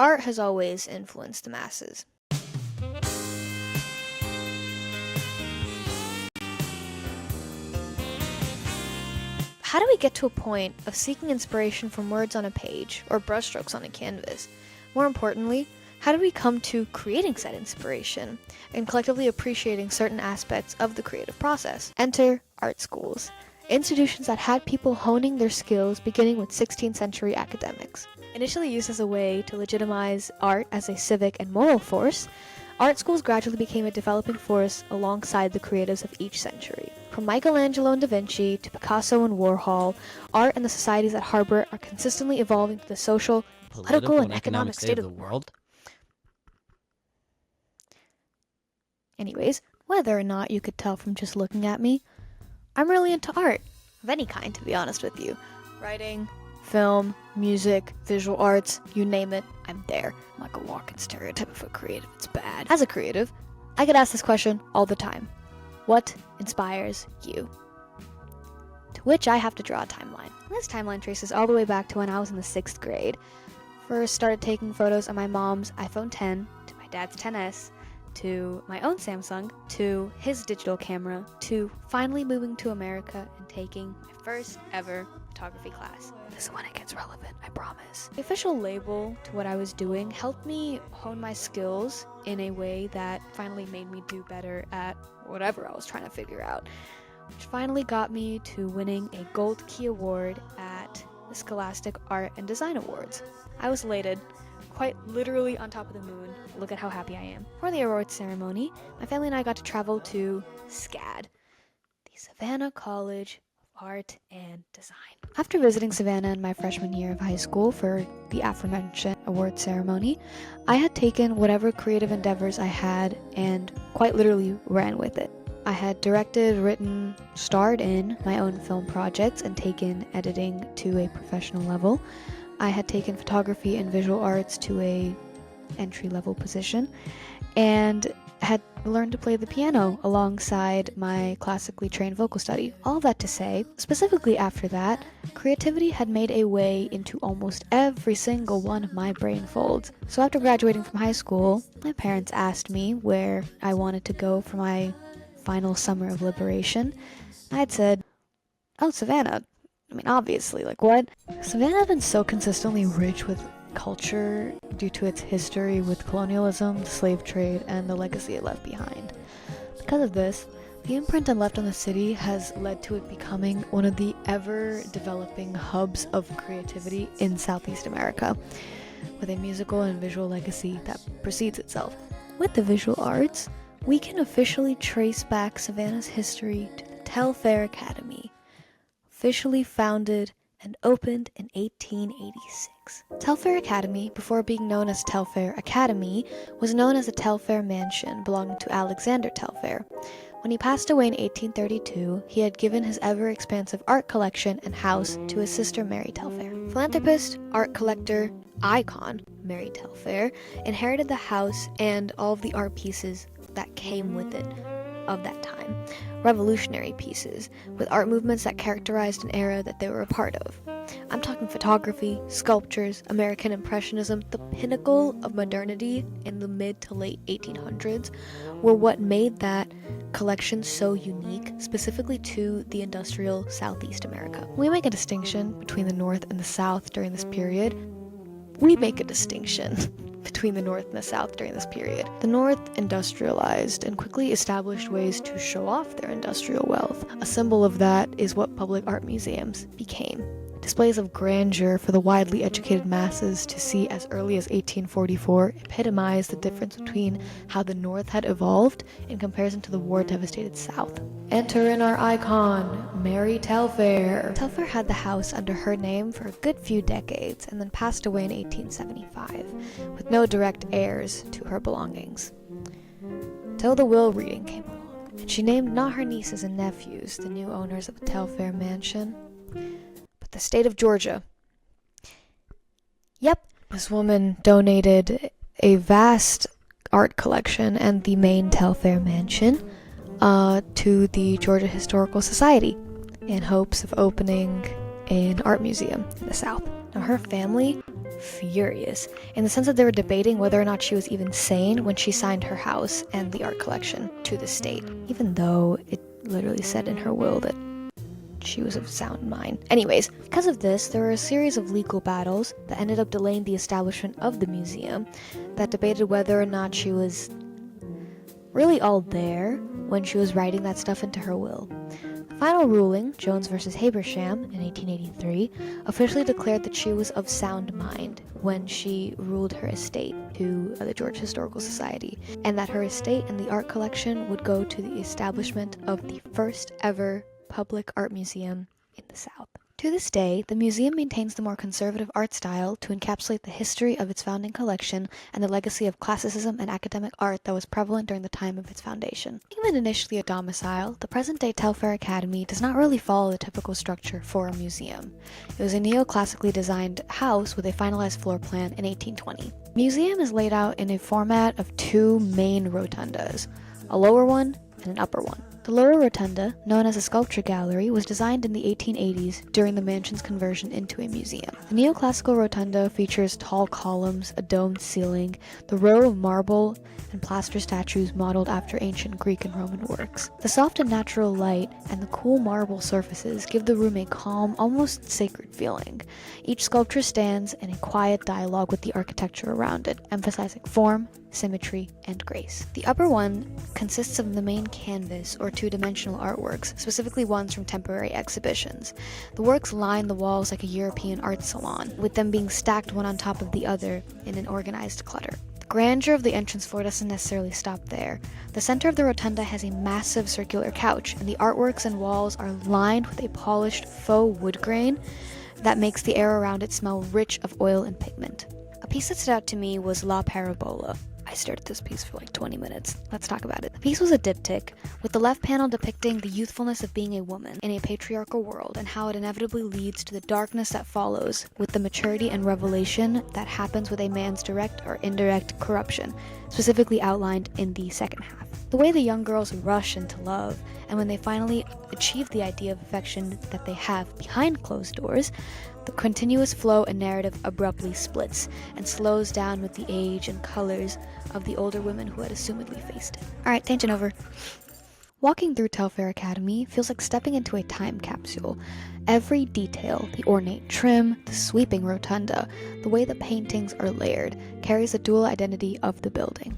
art has always influenced the masses. How do we get to a point of seeking inspiration from words on a page or brushstrokes on a canvas? More importantly, how do we come to creating said inspiration and collectively appreciating certain aspects of the creative process? Enter art schools, institutions that had people honing their skills beginning with 16th century academics. Initially used as a way to legitimize art as a civic and moral force, art schools gradually became a developing force alongside the creatives of each century. From Michelangelo and Da Vinci to Picasso and Warhol, art and the societies that harbor are consistently evolving to the social, political, and economic state of the world. Anyways, whether or not you could tell from just looking at me, I'm really into art, of any kind, to be honest with you. Writing, film, music, visual arts, you name it, I'm there. I'm like a walking stereotype of a creative, it's bad. As a creative, I get asked this question all the time. What inspires you? To which I have to draw a timeline. This timeline traces all the way back to when I was in the 6th grade. First started taking photos on my mom's iPhone 10, to my dad's 10S, to my own Samsung, to his digital camera, to finally moving to America and taking my first ever photography class. This is when it gets relevant, I promise. The official label to what I was doing helped me hone my skills in a way that finally made me do better at whatever I was trying to figure out, which finally got me to winning a Gold Key Award at the Scholastic Art and Design Awards. I was elated, quite literally on top of the moon. Look at how happy I am. For the awards ceremony, my family and I got to travel to SCAD, the Savannah College of Art and Design. After visiting Savannah in my freshman year of high school for the aforementioned award ceremony, I had taken whatever creative endeavors I had and quite literally ran with it. I had directed, written, starred in my own film projects and taken editing to a professional level. I had taken photography and visual arts to a entry-level position and had learned to play the piano alongside my classically trained vocal study. All that to say, specifically after that, creativity had made a way into almost every single one of my brain folds. So after graduating from high school, my parents asked me where I wanted to go for my final summer of liberation. I had said, oh, Savannah. I mean, obviously, like what? Savannah had been so consistently rich with culture due to its history with colonialism, the slave trade, and the legacy it left behind. Because of this, the imprint it left on the city has led to it becoming one of the ever-developing hubs of creativity in Southeast America, with a musical and visual legacy that precedes itself. With the visual arts, we can officially trace back Savannah's history to the Telfair Academy, officially founded and opened in 1886. Telfair Academy, before being known as Telfair Academy, was known as the Telfair Mansion, belonging to Alexander Telfair. When he passed away in 1832, he had given his ever-expansive art collection and house to his sister Mary Telfair. Philanthropist, art collector, icon Mary Telfair inherited the house and all of the art pieces that came with it of that time. Revolutionary pieces, with art movements that characterized an era that they were a part of. I'm talking photography, sculptures, American Impressionism, the pinnacle of modernity in the mid to late 1800s, were what made that collection so unique, specifically to the industrial Southeast America. When we make a distinction between the North and the South during this period, we make a distinction between the North and the South during this period. The North industrialized and quickly established ways to show off their industrial wealth. A symbol of that is what public art museums became. Displays of grandeur for the widely educated masses to see as early as 1844 epitomize the difference between how the North had evolved in comparison to the war-devastated South. Enter in our icon, Mary Telfair. Telfair had the house under her name for a good few decades and then passed away in 1875, with no direct heirs to her belongings. Till the will reading came along, and she named not her nieces and nephews the new owners of the Telfair Mansion, the state of Georgia. Yep, this woman donated a vast art collection and the main Telfair Mansion to the Georgia Historical Society in hopes of opening an art museum in the South. Now, her family furious, in the sense that they were debating whether or not she was even sane when she signed her house and the art collection to the state, even though it literally said in her will that she was of sound mind. Anyways, because of this, there were a series of legal battles that ended up delaying the establishment of the museum that debated whether or not she was really all there when she was writing that stuff into her will. The final ruling, Jones versus Habersham in 1883, officially declared that she was of sound mind when she ruled her estate to the Georgia Historical Society, and that her estate and the art collection would go to the establishment of the first ever public art museum in the South. To this day, the museum maintains the more conservative art style to encapsulate the history of its founding collection and the legacy of classicism and academic art that was prevalent during the time of its foundation. Even initially a domicile, the present-day Telfair Academy does not really follow the typical structure for a museum. It was a neoclassically designed house with a finalized floor plan in 1820. The museum is laid out in a format of two main rotundas, a lower one and an upper one. The lower rotunda, known as a sculpture gallery, was designed in the 1880s during the mansion's conversion into a museum. The neoclassical rotunda features tall columns, a domed ceiling, the row of marble and plaster statues modeled after ancient Greek and Roman works. The soft and natural light and the cool marble surfaces give the room a calm, almost sacred feeling. Each sculpture stands in a quiet dialogue with the architecture around it, emphasizing form, symmetry, and grace. The upper one consists of the main canvas or two-dimensional artworks, specifically ones from temporary exhibitions. The works line the walls like a European art salon, with them being stacked one on top of the other in an organized clutter. The grandeur of the entrance floor doesn't necessarily stop there. The center of the rotunda has a massive circular couch, and the artworks and walls are lined with a polished faux wood grain that makes the air around it smell rich of oil and pigment. A piece that stood out to me was La Parabola. I stared at this piece for like 20 minutes. Let's talk about it. The piece was a diptych, with the left panel depicting the youthfulness of being a woman in a patriarchal world and how it inevitably leads to the darkness that follows with the maturity and revelation that happens with a man's direct or indirect corruption, specifically outlined in the second half. The way the young girls rush into love, and when they finally achieve the idea of affection that they have behind closed doors, the continuous flow and narrative abruptly splits and slows down with the age and colors of the older women who had assumedly faced it. Alright, tangent over. Walking through Telfair Academy feels like stepping into a time capsule. Every detail, the ornate trim, the sweeping rotunda, the way the paintings are layered, carries the dual identity of the building.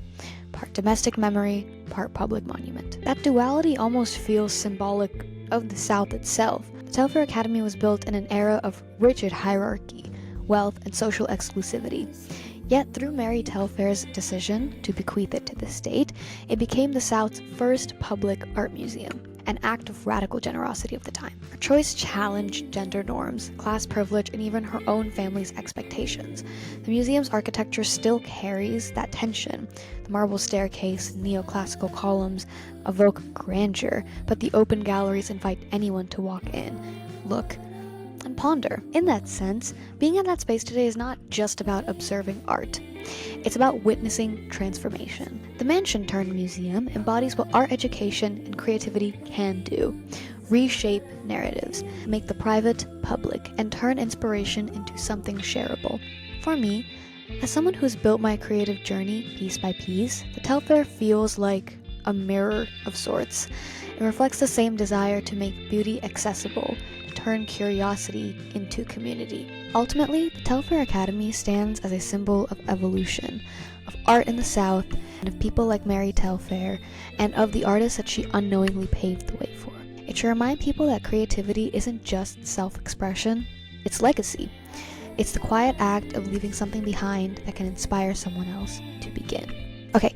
Part domestic memory, part public monument. That duality almost feels symbolic of the South itself. The Telfair Academy was built in an era of rigid hierarchy, wealth, and social exclusivity. Yet, through Mary Telfair's decision to bequeath it to the state, it became the South's first public art museum, an act of radical generosity of the time. Her choice challenged gender norms, class privilege, and even her own family's expectations. The museum's architecture still carries that tension. The marble staircase, neoclassical columns evoke grandeur, but the open galleries invite anyone to walk in, look, and ponder. In that sense, being in that space today is not just about observing art. It's about witnessing transformation. The mansion-turned-museum embodies what art education and creativity can do. Reshape narratives, make the private public, and turn inspiration into something shareable. For me, as someone who's built my creative journey piece by piece, the Telfair feels like a mirror of sorts. It reflects the same desire to make beauty accessible, to turn curiosity into community. Ultimately, the Telfair Academy stands as a symbol of evolution, of art in the South, and of people like Mary Telfair, and of the artists that she unknowingly paved the way for. It should remind people that creativity isn't just self-expression, it's legacy. It's the quiet act of leaving something behind that can inspire someone else to begin. Okay.